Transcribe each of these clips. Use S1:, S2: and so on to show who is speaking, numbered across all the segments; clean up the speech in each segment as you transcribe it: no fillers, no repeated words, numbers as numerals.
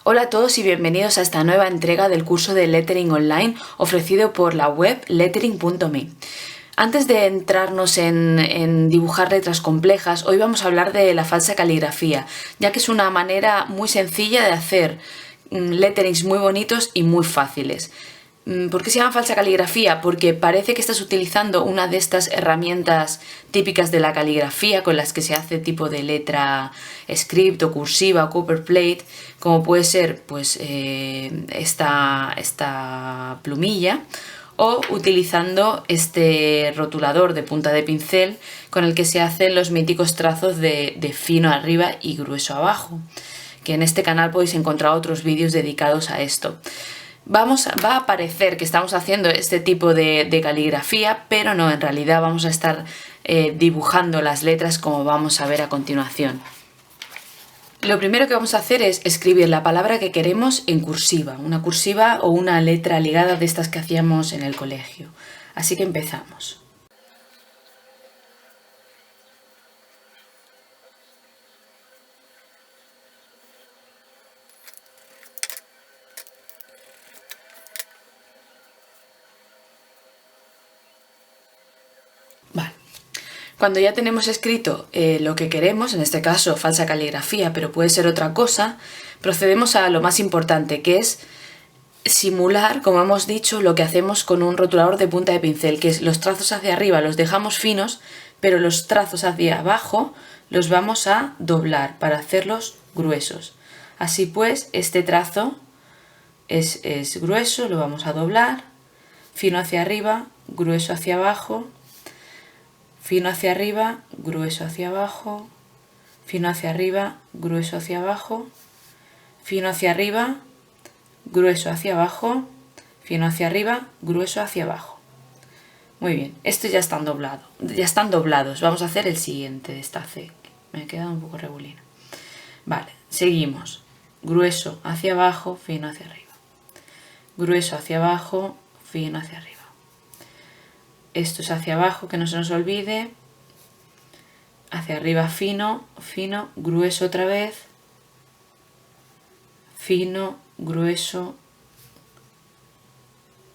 S1: Hola a todos y bienvenidos a esta nueva entrega del curso de Lettering Online ofrecido por la web lettering.me. Antes de entrarnos en dibujar letras complejas, hoy vamos a hablar de la falsa caligrafía, ya que es una manera muy sencilla de hacer letterings muy bonitos y muy fáciles. ¿Por qué se llama falsa caligrafía? Porque parece que estás utilizando una de estas herramientas típicas de la caligrafía con las que se hace tipo de letra script o cursiva o copperplate, como puede ser pues esta plumilla, o utilizando este rotulador de punta de pincel con el que se hacen los míticos trazos de fino arriba y grueso abajo, que en este canal podéis encontrar otros vídeos dedicados a esto. Va a parecer que estamos haciendo este tipo de caligrafía, pero no, en realidad vamos a estar dibujando las letras como vamos a ver a continuación. Lo primero que vamos a hacer es escribir la palabra que queremos en cursiva, una cursiva o una letra ligada de estas que hacíamos en el colegio. Así que empezamos. Vale. Cuando ya tenemos escrito lo que queremos, en este caso falsa caligrafía, pero puede ser otra cosa, procedemos a lo más importante, que es simular, como hemos dicho, lo que hacemos con un rotulador de punta de pincel, que es los trazos hacia arriba los dejamos finos, pero los trazos hacia abajo los vamos a doblar para hacerlos gruesos. Así pues, este trazo es grueso, lo vamos a doblar, fino hacia arriba, grueso hacia abajo, fino hacia arriba, grueso hacia abajo, fino hacia arriba, grueso hacia abajo, fino hacia arriba, grueso hacia abajo, fino hacia arriba, grueso hacia abajo. Muy bien, estos ya están doblados. Vamos a hacer el siguiente de esta C. Me he quedado un poco regulina. Vale, seguimos. Grueso hacia abajo, fino hacia arriba. Grueso hacia abajo, fino hacia arriba. Esto es hacia abajo, que no se nos olvide. Hacia arriba fino, fino, grueso otra vez. Fino, grueso,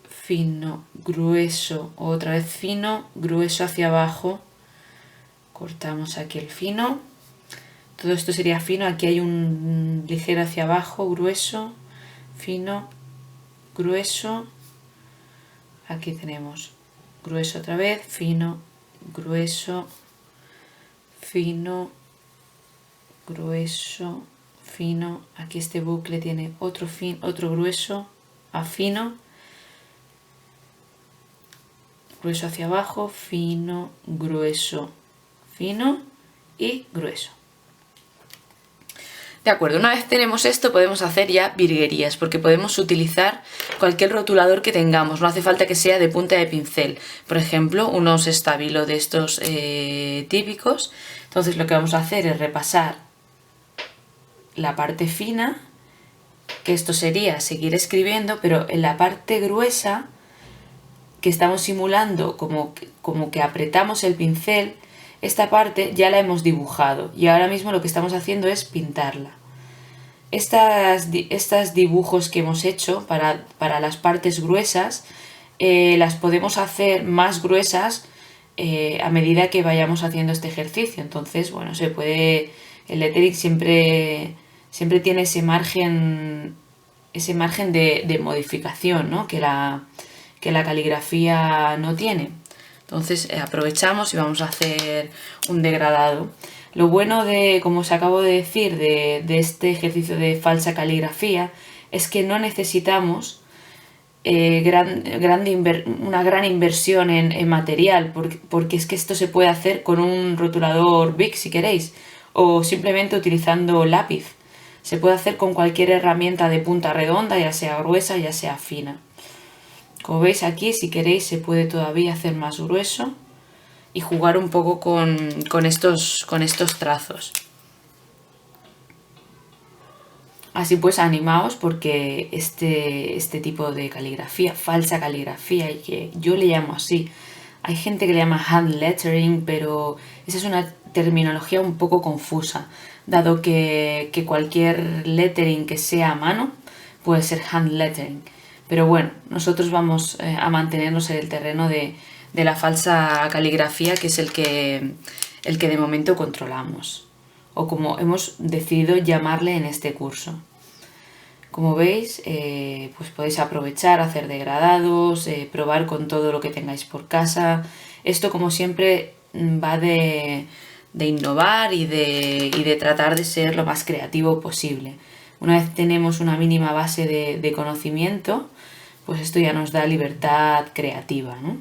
S1: fino, grueso, otra vez fino, grueso hacia abajo. Cortamos aquí el fino. Todo esto sería fino. Aquí hay un ligero hacia abajo, grueso, fino, grueso. Aquí tenemos grueso otra vez, fino, grueso, fino, grueso, fino. Aquí este bucle tiene otro grueso a fino, grueso hacia abajo, fino, grueso, fino y grueso. De acuerdo, una vez tenemos esto podemos hacer ya virguerías, porque podemos utilizar cualquier rotulador que tengamos, no hace falta que sea de punta de pincel. Por ejemplo, unos estabilo de estos típicos. Entonces lo que vamos a hacer es repasar la parte fina, que esto sería seguir escribiendo, pero en la parte gruesa, que estamos simulando como que apretamos el pincel, esta parte ya la hemos dibujado y ahora mismo lo que estamos haciendo es pintarla. Estas dibujos que hemos hecho para las partes gruesas las podemos hacer más gruesas a medida que vayamos haciendo este ejercicio. Entonces, bueno, se puede, el lettering siempre tiene ese margen de modificación, ¿no? que la caligrafía no tiene. Entonces aprovechamos y vamos a hacer un degradado. Lo bueno de, como os acabo de decir, de este ejercicio de falsa caligrafía es que no necesitamos una gran inversión en material, porque es que esto se puede hacer con un rotulador Bic si queréis, o simplemente utilizando lápiz. Se puede hacer con cualquier herramienta de punta redonda, ya sea gruesa, ya sea fina. Como veis aquí, si queréis, se puede todavía hacer más grueso y jugar un poco con estos trazos. Así pues, animaos, porque este tipo de caligrafía, falsa caligrafía, y que yo le llamo así, hay gente que le llama hand lettering, pero esa es una terminología un poco confusa, dado que cualquier lettering que sea a mano puede ser hand lettering. Pero bueno, nosotros vamos a mantenernos en el terreno de la falsa caligrafía, que es el que de momento controlamos, o como hemos decidido llamarle en este curso. Como veis, pues podéis aprovechar, hacer degradados, probar con todo lo que tengáis por casa. Esto, como siempre, va de innovar y de tratar de ser lo más creativo posible. Una vez tenemos una mínima base de conocimiento, pues esto ya nos da libertad creativa, ¿no?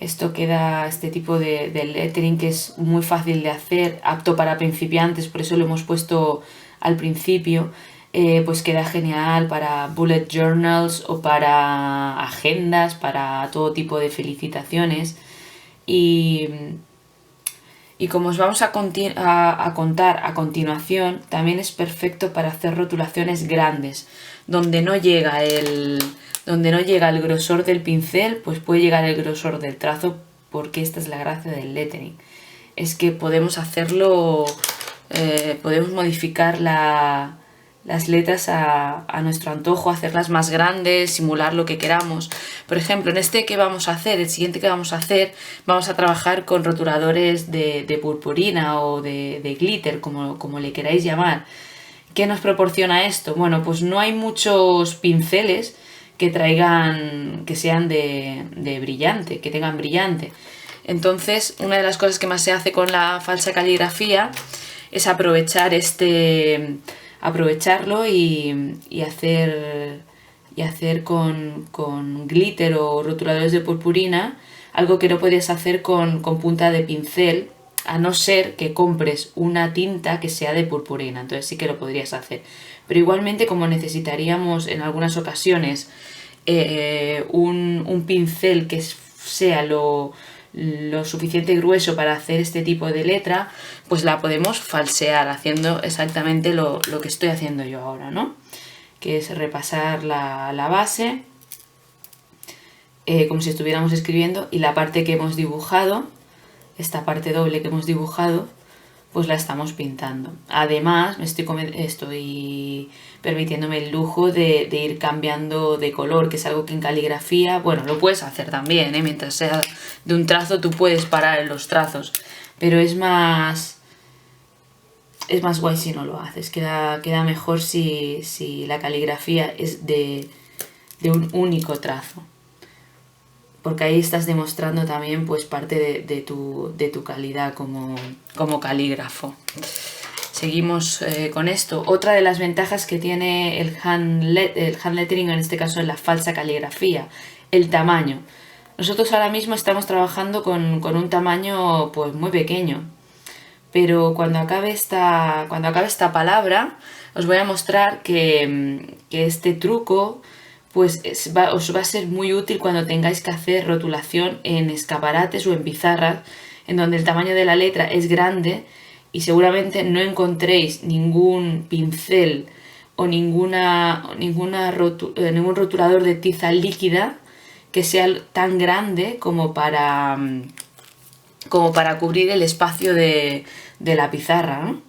S1: Esto queda, este tipo de lettering, que es muy fácil de hacer, apto para principiantes, por eso lo hemos puesto al principio, pues queda genial para bullet journals o para agendas, para todo tipo de felicitaciones. Y como os vamos a contar a continuación, también es perfecto para hacer rotulaciones grandes, donde no llega el grosor del pincel, pues puede llegar el grosor del trazo, porque esta es la gracia del lettering. Es que podemos hacerlo, podemos modificar las letras a nuestro antojo, hacerlas más grandes, simular lo que queramos. Por ejemplo, en este que vamos a hacer, el siguiente que vamos a hacer, vamos a trabajar con rotuladores de purpurina o de glitter, como le queráis llamar. ¿Qué nos proporciona esto? Bueno, pues no hay muchos pinceles que sean de brillante, que tengan brillante. Entonces, una de las cosas que más se hace con la falsa caligrafía es aprovecharlo y hacer con glitter o rotuladores de purpurina algo que no podías hacer con punta de pincel, a no ser que compres una tinta que sea de purpurina. Entonces sí que lo podrías hacer. Pero igualmente, como necesitaríamos en algunas ocasiones un pincel que sea lo suficiente grueso para hacer este tipo de letra, pues la podemos falsear haciendo exactamente lo que estoy haciendo yo ahora, ¿no? Que es repasar la base, como si estuviéramos escribiendo, y la parte que hemos dibujado, esta parte doble que hemos dibujado, pues la estamos pintando. Además, estoy permitiéndome el lujo de ir cambiando de color, que es algo que en caligrafía, bueno, lo puedes hacer también, mientras sea de un trazo tú puedes parar en los trazos, pero es más guay si no lo haces, queda mejor si la caligrafía es de un único trazo, porque ahí estás demostrando también pues parte de tu calidad como calígrafo. Seguimos con esto. Otra de las ventajas que tiene el hand lettering, en este caso en la falsa caligrafía, el tamaño. Nosotros ahora mismo estamos trabajando con un tamaño pues muy pequeño, pero cuando acabe esta palabra os voy a mostrar que este truco pues os va a ser muy útil cuando tengáis que hacer rotulación en escaparates o en pizarras, en donde el tamaño de la letra es grande y seguramente no encontréis ningún pincel o ningún rotulador de tiza líquida que sea tan grande como para cubrir el espacio de la pizarra, ¿no?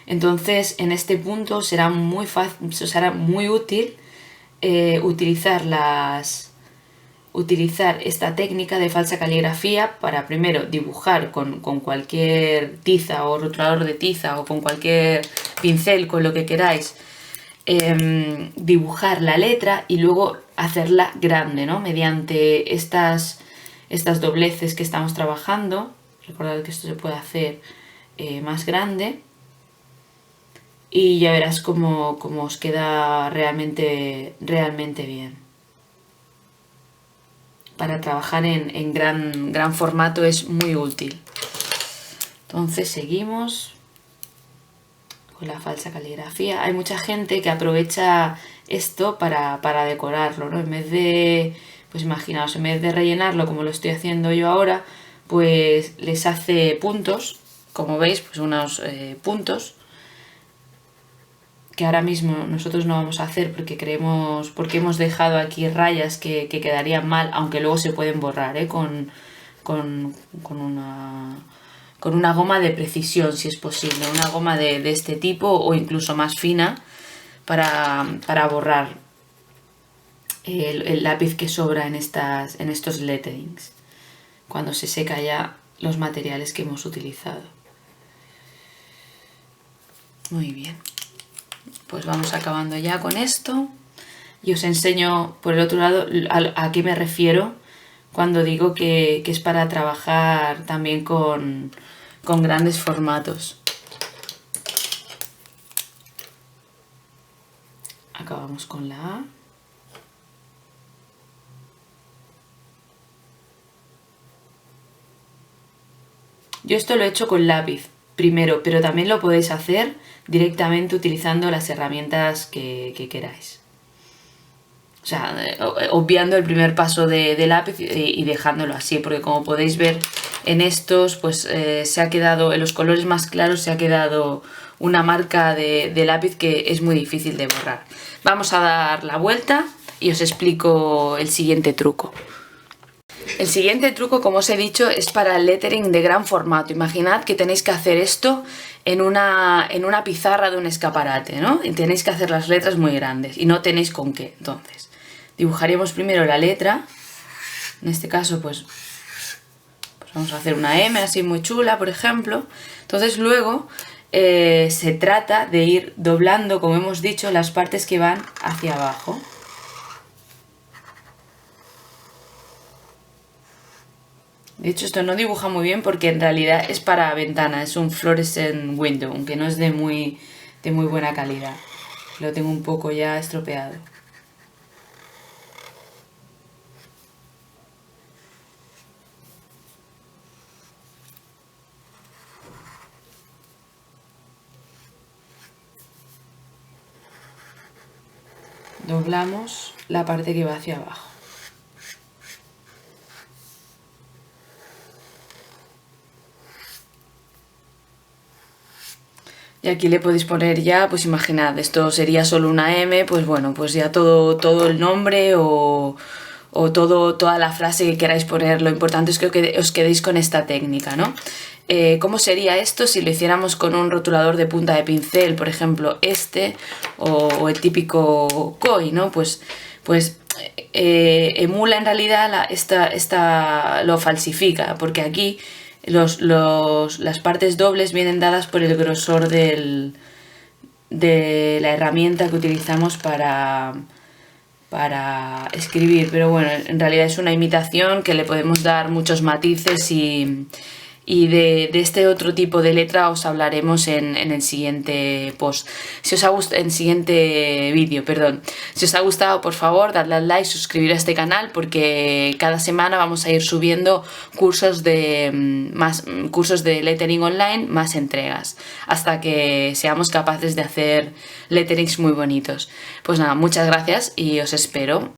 S1: Entonces, en este punto será muy útil utilizar esta técnica de falsa caligrafía para primero dibujar con cualquier tiza o rotulador de tiza o con cualquier pincel, con lo que queráis, dibujar la letra y luego hacerla grande, ¿no? Mediante estas dobleces que estamos trabajando. Recordad que esto se puede hacer más grande. Y ya verás cómo os queda realmente bien. Para trabajar en gran formato es muy útil. Entonces seguimos con la falsa caligrafía. Hay mucha gente que aprovecha esto para decorarlo, ¿no? En vez de, pues imaginaos, en vez de rellenarlo como lo estoy haciendo yo ahora, pues les hace puntos, como veis, pues unos puntos que ahora mismo nosotros no vamos a hacer porque hemos dejado aquí rayas que quedarían mal, aunque luego se pueden borrar, ¿eh? Con una goma de precisión, si es posible, una goma de este tipo o incluso más fina para borrar el lápiz que sobra en estos letterings, cuando se seca ya los materiales que hemos utilizado. Muy bien, pues vamos acabando ya con esto y os enseño por el otro lado a qué me refiero cuando digo que es para trabajar también con grandes formatos. Acabamos con la A. Yo esto lo he hecho con lápiz primero, pero también lo podéis hacer directamente utilizando las herramientas que queráis. O sea, obviando el primer paso de lápiz y dejándolo así, porque como podéis ver en estos, pues se ha quedado, en los colores más claros se ha quedado una marca de lápiz que es muy difícil de borrar. Vamos a dar la vuelta y os explico el siguiente truco. El siguiente truco, como os he dicho, es para el lettering de gran formato. Imaginad que tenéis que hacer esto en una pizarra de un escaparate, ¿no? Y tenéis que hacer las letras muy grandes y no tenéis con qué. Entonces, dibujaremos primero la letra. En este caso, pues vamos a hacer una M así muy chula, por ejemplo. Entonces, luego se trata de ir doblando, como hemos dicho, las partes que van hacia abajo. De hecho, esto no dibuja muy bien porque en realidad es para ventana, es un fluorescent window, aunque no es de muy buena calidad. Lo tengo un poco ya estropeado. Doblamos la parte que va hacia abajo. Y aquí le podéis poner ya, pues imaginad, esto sería solo una M, pues bueno, pues ya todo el nombre o toda la frase que queráis poner. Lo importante es que os quedéis con esta técnica, ¿no? ¿Cómo sería esto si lo hiciéramos con un rotulador de punta de pincel, por ejemplo este, o el típico koi, ¿no? Pues emula en realidad lo falsifica, porque aquí las partes dobles vienen dadas por el grosor de la herramienta que utilizamos para escribir, pero bueno, en realidad es una imitación que le podemos dar muchos matices y de este otro tipo de letra os hablaremos en el siguiente post. Si os ha gustado, en siguiente vídeo, perdón. Si os ha gustado, por favor, dadle al like, suscribiros a este canal porque cada semana vamos a ir subiendo cursos de lettering online, más entregas, hasta que seamos capaces de hacer letterings muy bonitos. Pues nada, muchas gracias y os espero.